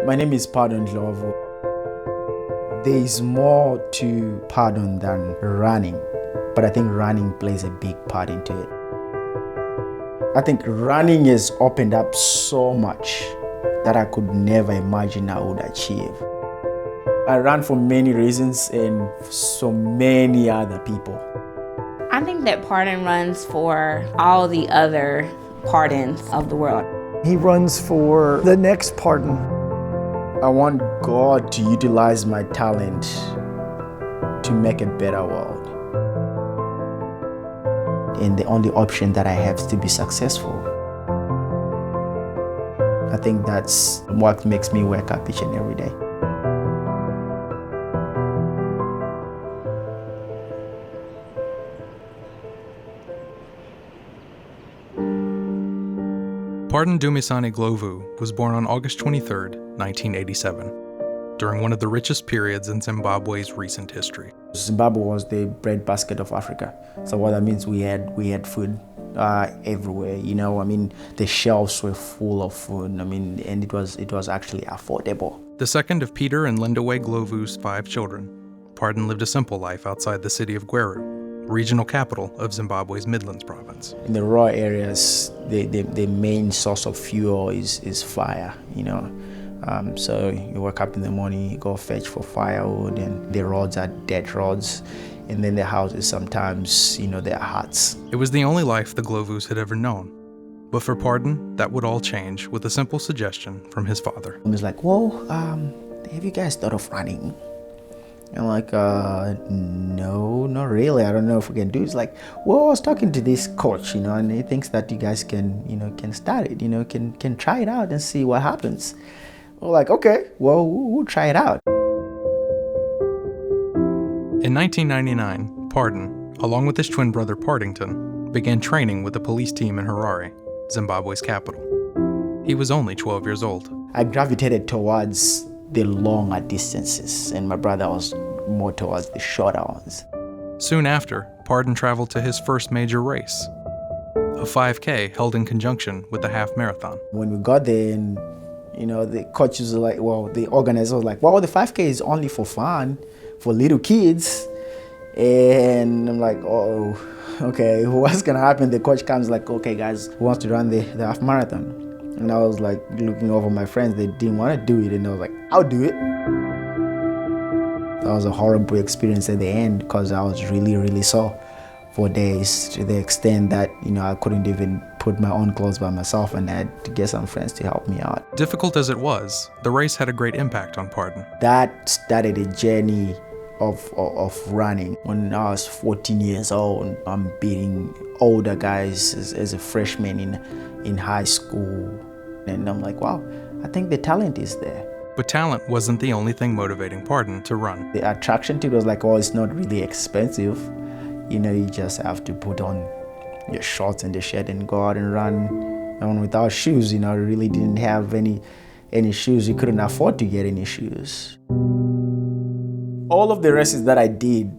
My name is Ndhlovu. There is more to pardon than running, but I think running plays a big part into it. I think running has opened up so much that I could never imagine I would achieve. I ran for many reasons and so many other people. I think that Pardon runs for all the other pardons of the world. He runs for the next pardon. I want God to utilize my talent to make a better world. And the only option that I have is to be successful. I think that's what makes me wake up each and every day. Pardon Ndhlovu was born on August 23, 1987, during one of the richest periods in Zimbabwe's recent history. Zimbabwe was the breadbasket of Africa. So what that means, we had food everywhere. The shelves were full of food. And it was actually affordable. The second of Peter and Ndhlovu's 5 children, Pardon lived a simple life outside the city of Gweru, regional capital of Zimbabwe's Midlands province. In the rural areas, the main source of fuel is fire, So you wake up in the morning, you go fetch for firewood, and the roads are dead roads. And then the houses sometimes, they're huts. It was the only life the Ndhlovus had ever known. But for Pardon, that would all change with a simple suggestion from his father. He was like, well, have you guys thought of running? I'm like, no, not really. I don't know if we can do it. It's like, well, I was talking to this coach, and he thinks that you guys can start it, can try it out and see what happens. We're like, okay, well, we'll try it out. In 1999, Pardon, along with his twin brother Partington, began training with the police team in Harare, Zimbabwe's capital. He was only 12 years old. I gravitated towards the longer distances, and my brother was more towards the shorter ones. Soon after, Pardon traveled to his first major race, a 5K held in conjunction with the half marathon. When we got there, and the coaches were like, the organizer was like, the 5K is only for fun, for little kids. And I'm like, oh, okay, what's gonna happen? The coach comes like, okay guys, who wants to run the half marathon? And I was like looking over my friends, they didn't want to do it, and I was like, I'll do it. That was a horrible experience at the end because I was really, really sore for days, to the extent that, I couldn't even put my own clothes by myself, and I had to get some friends to help me out. Difficult as it was, the race had a great impact on Pardon. That started a journey of running. When I was 14 years old, I'm beating older guys as a freshman in high school. And I'm like, wow, I think the talent is there. But talent wasn't the only thing motivating Pardon to run. The attraction to it was like, it's not really expensive. You just have to put on your shorts and the shirt and go out and run. And without shoes, I really didn't have any shoes. You couldn't afford to get any shoes. All of the races that I did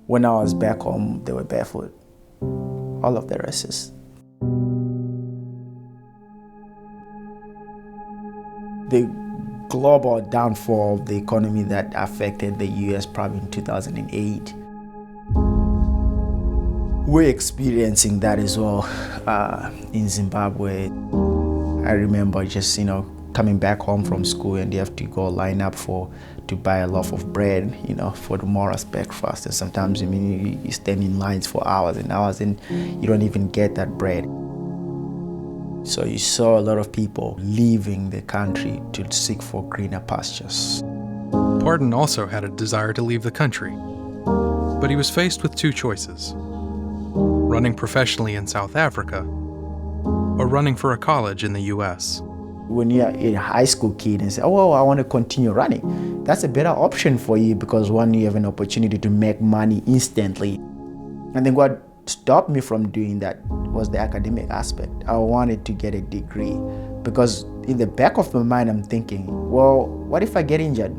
when I was back home, they were barefoot. All of the races. The global downfall of the economy that affected the US probably in 2008. We're experiencing that as well in Zimbabwe. I remember just, coming back home from school, and you have to go line up to buy a loaf of bread, for tomorrow's breakfast. And sometimes, you stand in lines for hours and hours, and you don't even get that bread. So you saw a lot of people leaving the country to seek for greener pastures. Pardon also had a desire to leave the country, but he was faced with 2 choices: running professionally in South Africa or running for a college in the US. When you're a high school kid and say, I want to continue running, that's a better option for you because, one, you have an opportunity to make money instantly. I think what stopped me from doing that was the academic aspect. I wanted to get a degree because in the back of my mind, I'm thinking, what if I get injured?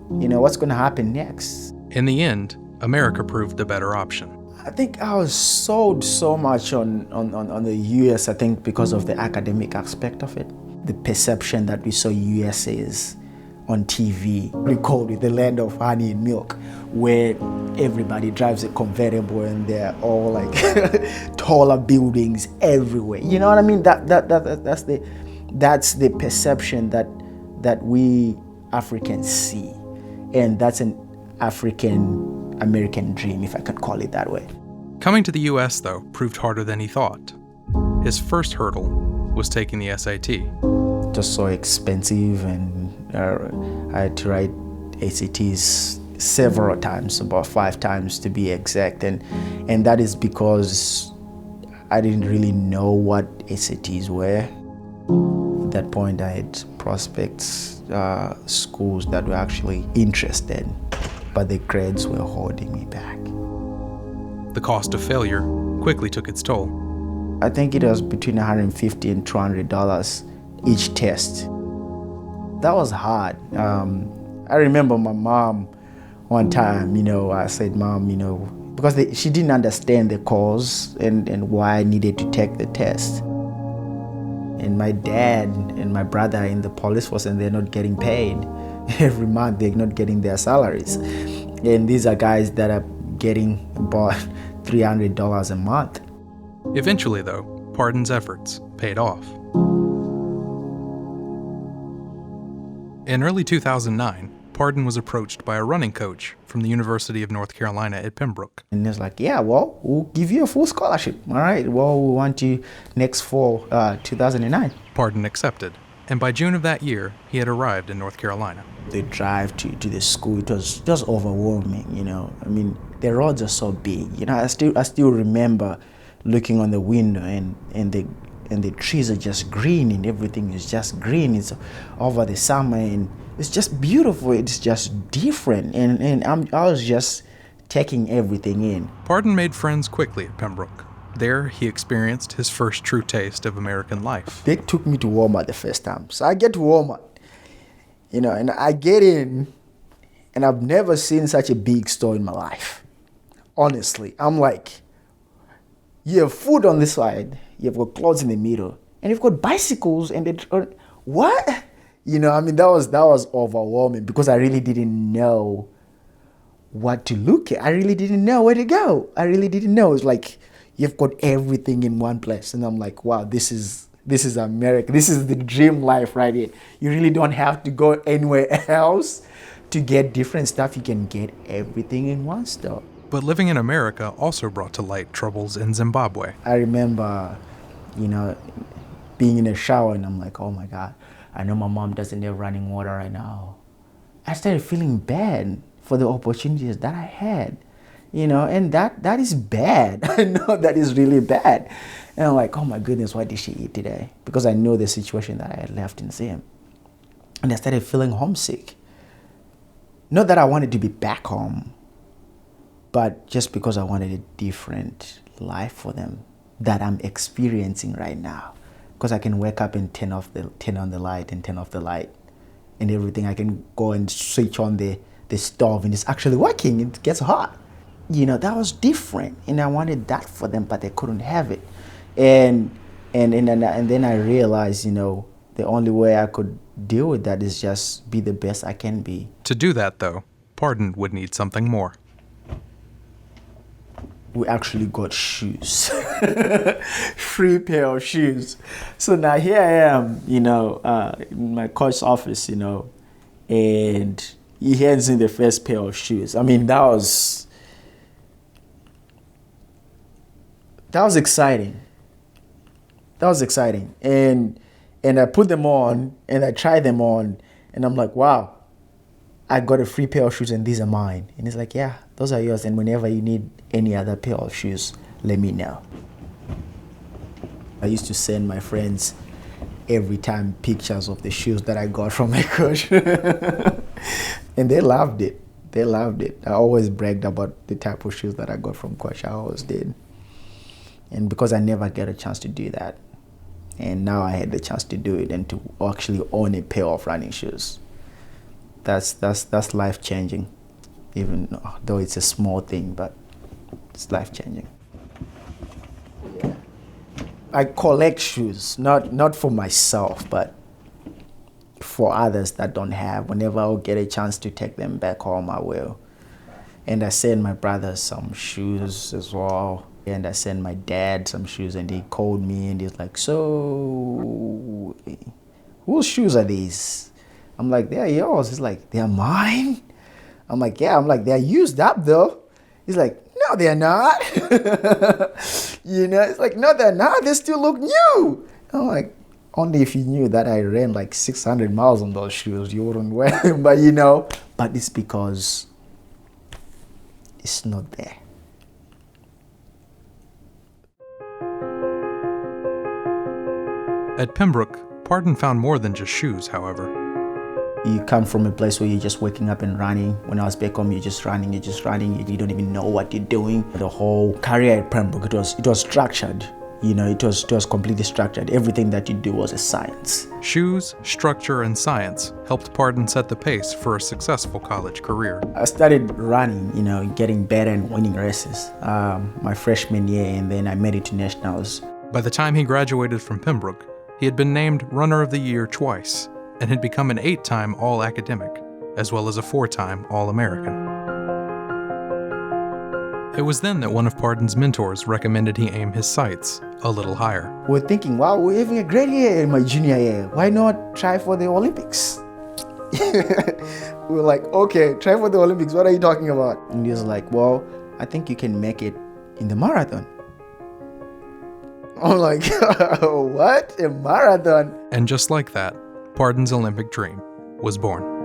What's going to happen next? In the end, America proved the better option. I think I was sold so much on the US, I think because of the academic aspect of it. the perception that we saw USA is on TV. We called it the land of honey and milk, where everybody drives a convertible and they're all like taller buildings everywhere. You know what I mean? That's the perception that we Africans see, and that's an African American dream, if I could call it that way. Coming to the US, though, proved harder than he thought. His first hurdle was taking the SAT. Just so expensive, and I had to write ACTs several times, about 5 times to be exact, and that is because I didn't really know what ACTs were. At that point, I had prospects, schools that were actually interested, but the grades were holding me back. The cost of failure quickly took its toll. I think it was between $150 and $200 each test. That was hard. I remember my mom one time, I said, Mom, because she didn't understand the cause and why I needed to take the test. And my dad and my brother are in the police force, and they're not getting paid. Every month they're not getting their salaries. And these are guys that are getting about $300 a month. Eventually, though, Pardon's efforts paid off. In early 2009, Pardon was approached by a running coach from the University of North Carolina at Pembroke. And he was like, yeah, well, we'll give you a full scholarship. All right, well, we want you next fall, 2009. Pardon accepted, and by June of that year, he had arrived in North Carolina. The drive to the school, it was just overwhelming, I mean, the roads are so big. I still remember looking on the window and the trees are just green, and everything is just green. It's over the summer, and it's just beautiful. It's just different, and I was just taking everything in. Pardon made friends quickly at Pembroke. There, he experienced his first true taste of American life. They took me to Walmart the first time. So I get to Walmart, and I get in, and I've never seen such a big store in my life. Honestly, I'm like, you have food on this side, you've got clothes in the middle, and you've got bicycles, and what? That was overwhelming, because I really didn't know what to look at. I really didn't know where to go. I really didn't know. It's like, you've got everything in one place. And I'm like, wow, this is America. This is the dream life right here. You really don't have to go anywhere else to get different stuff. You can get everything in one store. But living in America also brought to light troubles in Zimbabwe. I remember, being in a shower, and I'm like, oh my God, I know my mom doesn't have running water right now. I started feeling bad for the opportunities that I had, and that is bad. I know that is really bad. And I'm like, oh my goodness, what did she eat today? Because I know the situation that I had left in Zim. And I started feeling homesick. Not that I wanted to be back home, but just because I wanted a different life for them that I'm experiencing right now. Because I can wake up and turn on the light and turn off the light and everything. I can go and switch on the stove, and it's actually working. It gets hot. That was different, and I wanted that for them, but they couldn't have it. And then I realized, the only way I could deal with that is just be the best I can be. To do that, though, Pardon would need something more. We actually got shoes. Free pair of shoes. So now here I am, in my coach's office, and he hands in the first pair of shoes. I mean, that was exciting. That was exciting. And I put them on, and I tried them on, and I'm like, wow, I got a free pair of shoes, and these are mine. And he's like, yeah, those are yours, and whenever you need any other pair of shoes, let me know. I used to send my friends every time pictures of the shoes that I got from my coach. And they loved it. They loved it. I always bragged about the type of shoes that I got from coach. I always did. And because I never get a chance to do that, and now I had the chance to do it and to actually own a pair of running shoes. That's life-changing, even though it's a small thing, but it's life-changing. I collect shoes, not for myself, but for others that don't have. Whenever I'll get a chance to take them back home, I will. And I sent my brother some shoes as well. And I sent my dad some shoes, and he called me and he's like, so whose shoes are these? I'm like, they're yours. He's like, they're mine? I'm like, yeah. I'm like, they're used up though. He's like, no, they're not. It's like, no, they're not. They still look new. I'm like, only if you knew that I ran like 600 miles on those shoes, you wouldn't wear them. But it's because it's not there. At Pembroke, Pardon found more than just shoes, however. You come from a place where you're just waking up and running. When I was back home, you're just running. You don't even know what you're doing. The whole career at Pembroke, it was structured. It was completely structured. Everything that you do was a science. Shoes, structure, and science helped Pardon set the pace for a successful college career. I started running, getting better and winning races my freshman year, and then I made it to nationals. By the time he graduated from Pembroke, he had been named Runner of the Year twice and had become an 8-time All-Academic, as well as a 4-time All-American. It was then that one of Pardon's mentors recommended he aim his sights a little higher. We're thinking, wow, we're having a great year in my junior year. Why not try for the Olympics? We were like, okay, try for the Olympics. What are you talking about? And he was like, well, I think you can make it in the marathon. I'm like, what? A marathon? And just like that, Pardon's Olympic dream was born.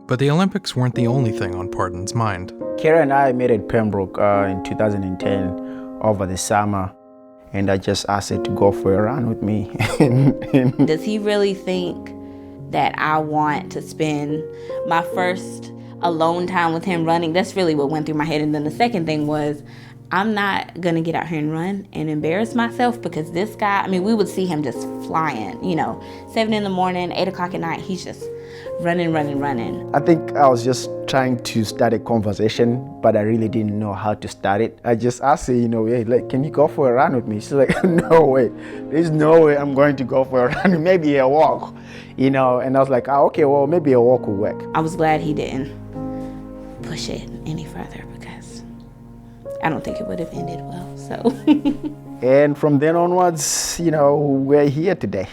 But the Olympics weren't the only thing on Pardon's mind. Kara and I met at Pembroke in 2010 over the summer, and I just asked her to go for a run with me. Does he really think that I want to spend my first alone time with him running? That's really what went through my head. And then the second thing was, I'm not gonna get out here and run and embarrass myself, because this guy, we would see him just flying, 7 in the morning, 8 o'clock at night, he's just running. I think I was just trying to start a conversation, but I really didn't know how to start it. I just asked her, hey, like, can you go for a run with me? She's like, no way. There's no way I'm going to go for a run, maybe a walk, and I was like, okay, well, maybe a walk will work. I was glad he didn't push it any further, because I don't think it would have ended well, so. And from then onwards, we're here today.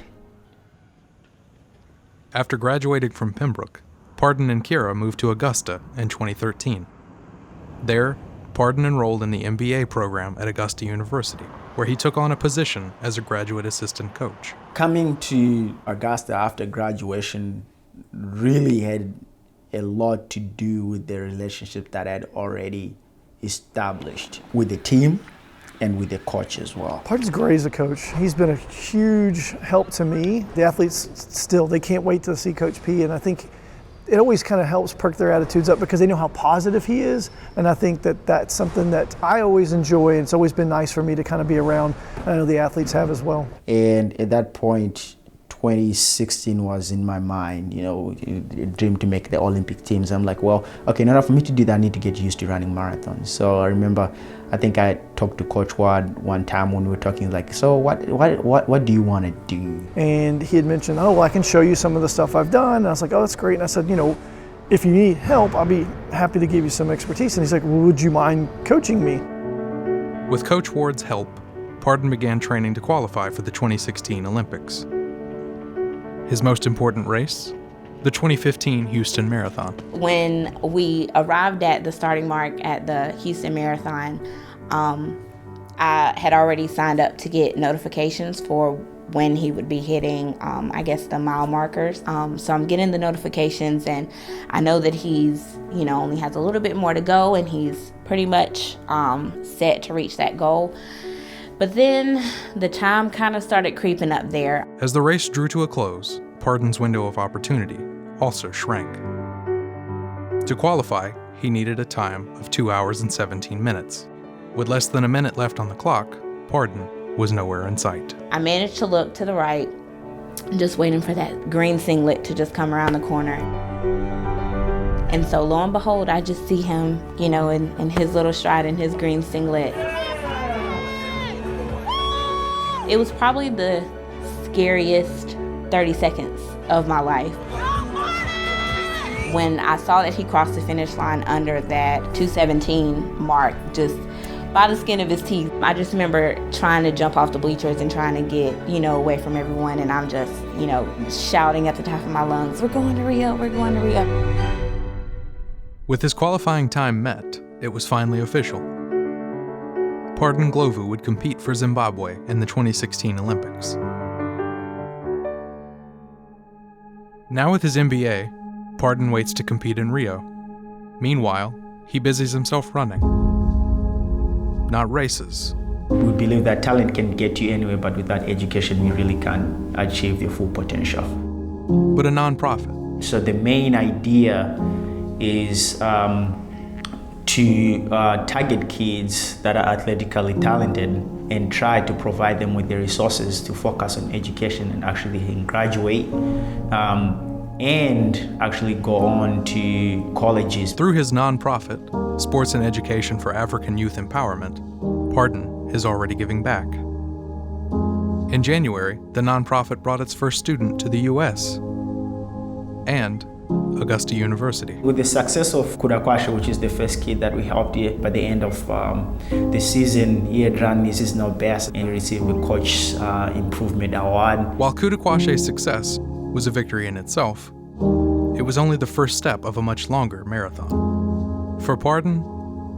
After graduating from Pembroke, Pardon and Kira moved to Augusta in 2013. There, Pardon enrolled in the MBA program at Augusta University, where he took on a position as a graduate assistant coach. Coming to Augusta after graduation really had a lot to do with the relationship that I had already established with the team and with the coach as well. Pardon's great as a coach. He's been a huge help to me. The athletes still, they can't wait to see Coach P, and I think it always kind of helps perk their attitudes up because they know how positive he is, and I think that that's something that I always enjoy, and it's always been nice for me to kind of be around. I know the athletes have as well. And at that point, 2016 was in my mind, a dream to make the Olympic teams. I'm like, well, okay, in order for me to do that, I need to get used to running marathons. So I remember, I think I talked to Coach Ward one time when we were talking, like, so what do you want to do? And he had mentioned, oh, well, I can show you some of the stuff I've done. And I was like, oh, that's great. And I said, if you need help, I'll be happy to give you some expertise. And he's like, well, would you mind coaching me? With Coach Ward's help, Pardon began training to qualify for the 2016 Olympics. His most important race? The 2015 Houston Marathon. When we arrived at the starting mark at the Houston Marathon, I had already signed up to get notifications for when he would be hitting, the mile markers. So I'm getting the notifications, and I know that he's, only has a little bit more to go, and he's pretty much set to reach that goal. But then the time kind of started creeping up there. As the race drew to a close, Pardon's window of opportunity also shrank. To qualify, he needed a time of 2 hours and 17 minutes. With less than a minute left on the clock, Pardon was nowhere in sight. I managed to look to the right, just waiting for that green singlet to just come around the corner. And so lo and behold, I just see him, in his little stride in his green singlet. It was probably the scariest 30 seconds of my life. When I saw that he crossed the finish line under that 217 mark, just by the skin of his teeth, I just remember trying to jump off the bleachers and trying to get, away from everyone. And I'm just, shouting at the top of my lungs, "We're going to Rio, we're going to Rio." With his qualifying time met, it was finally official. Ndhlovu would compete for Zimbabwe in the 2016 Olympics. Now with his MBA, Pardon waits to compete in Rio. Meanwhile, he busies himself running. Not races. We believe that talent can get you anywhere, but without education, you really can't achieve your full potential. But a nonprofit. So the main idea is to target kids that are athletically talented and try to provide them with the resources to focus on education and actually graduate and actually go on to colleges. Through his nonprofit, Sports and Education for African Youth Empowerment, Pardon is already giving back. In January, the nonprofit brought its first student to the U.S. and Augusta University. With the success of Kudakwashe, which is the first kid that we helped here, by the end of the season, he had run his seasonal best and received a Coach Improvement Award. While Kudakwashe's success was a victory in itself, it was only the first step of a much longer marathon. For Pardon,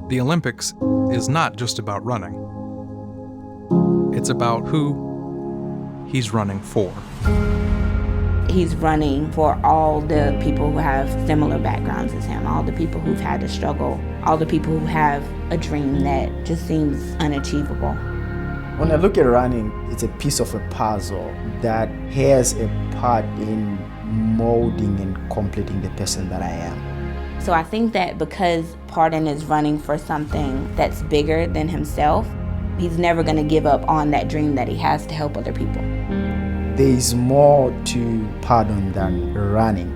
the Olympics is not just about running. It's about who he's running for. He's running for all the people who have similar backgrounds as him, all the people who've had to struggle, all the people who have a dream that just seems unachievable. When I look at running, it's a piece of a puzzle that has a part in molding and completing the person that I am. So I think that because Pardon is running for something that's bigger than himself, he's never going to give up on that dream that he has to help other people. There is more to Pardon than running,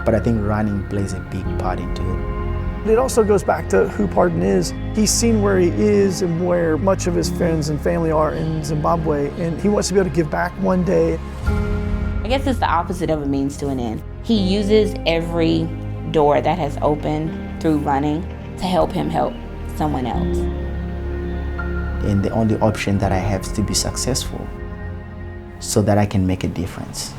but I think running plays a big part into it. It also goes back to who Pardon is. He's seen where he is and where much of his friends and family are in Zimbabwe, and he wants to be able to give back one day. I guess it's the opposite of a means to an end. He uses every door that has opened through running to help him help someone else. And the only option that I have is to be successful so that I can make a difference.